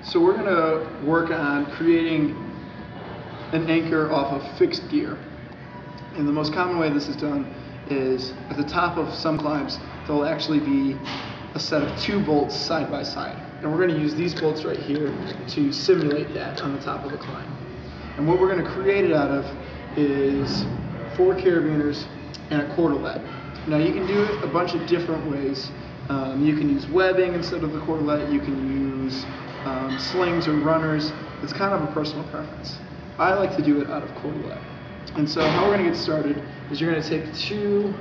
So we're going to work on creating an anchor off of fixed gear. And the most common way this is done is at the top of some climbs, there'll actually be a set of 2 bolts side by side. And we're going to use these bolts right here to simulate that on the top of the climb. And what we're going to create it out of is 4 carabiners and a cordelet. Now you can do it a bunch of different ways. You can use webbing instead of the cordelet. You can use slings or runners. It's kind of a personal preference. I like to do it out of cordelet. And so how we're going to get started is you're going to take 2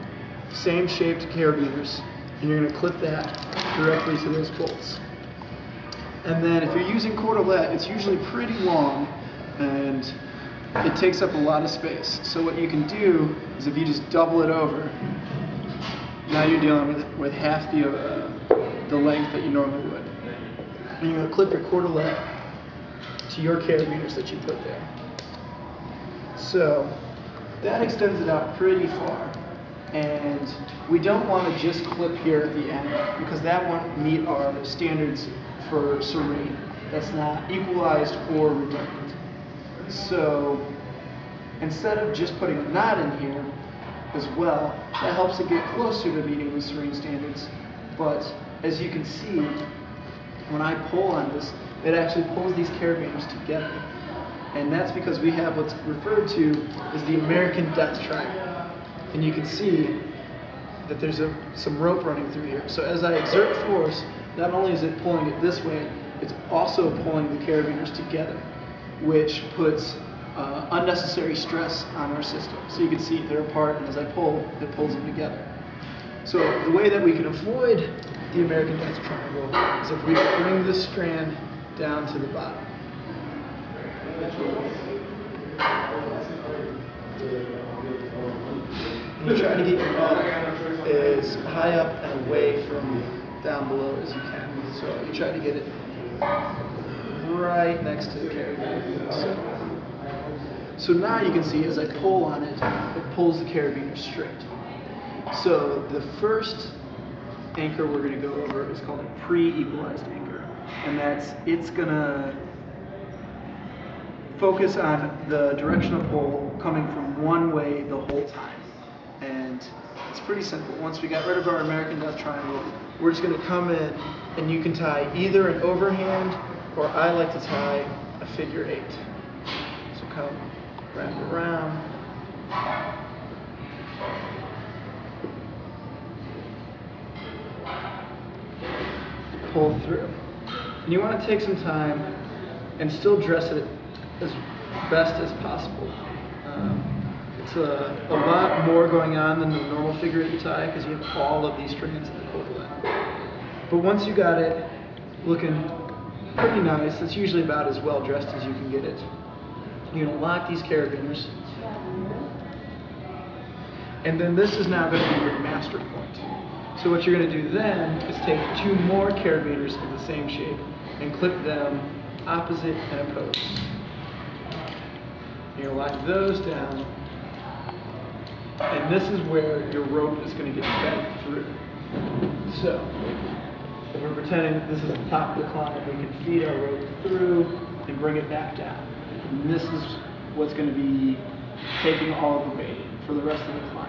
same shaped carabiners and you're going to clip that directly to those bolts. And then if you're using cordelet, it's usually pretty long and it takes up a lot of space. So what you can do is if you just double it over, now you're dealing with half the length that you normally would. And you're going to clip your cordelet to your carabiners that you put there. So that extends it out pretty far. And we don't want to just clip here at the end because that won't meet our standards for serene. That's not equalized or redundant. So instead of just putting a knot in here as well, that helps it get closer to meeting the serene standards. But as you can see, when I pull on this, it actually pulls these carabiners together. And that's because we have what's referred to as the American death triangle. And you can see that there's some rope running through here. So as I exert force, not only is it pulling it this way, it's also pulling the carabiners together, which puts unnecessary stress on our system. So you can see they're apart, and as I pull, it pulls them together. So the way that we can avoid the American death triangle is if we bring this strand down to the bottom. You try to get your butt as high up and away from down below as you can. So you try to get it right next to the carabiner. So now you can see as I pull on it, it pulls the carabiner straight. So the first anchor we're going to go over is called a pre-equalized anchor. And it's going to focus on the direction of pull coming from one way the whole time. And it's pretty simple. Once we got rid of our American death triangle, we're just going to come in and you can tie either an overhand or I like to tie a figure 8. So come wrap it around. Pull through. And you want to take some time and still dress it as best as possible. It's a lot more going on than the normal figure 8 tie because you have all of these strands in the cordelet. But once you got it looking pretty nice, it's usually about as well dressed as you can get it. You're going to lock these carabiners. And then this is now going to be your master point. So what you're going to do then is take 2 more carabiners of the same shape and clip them opposite and opposed. You're going to lock those down, and this is where your rope is going to get bent through. So if we're pretending that this is the top of the climb, we can feed our rope through and bring it back down. And this is what's going to be taking all of the weight for the rest of the climb.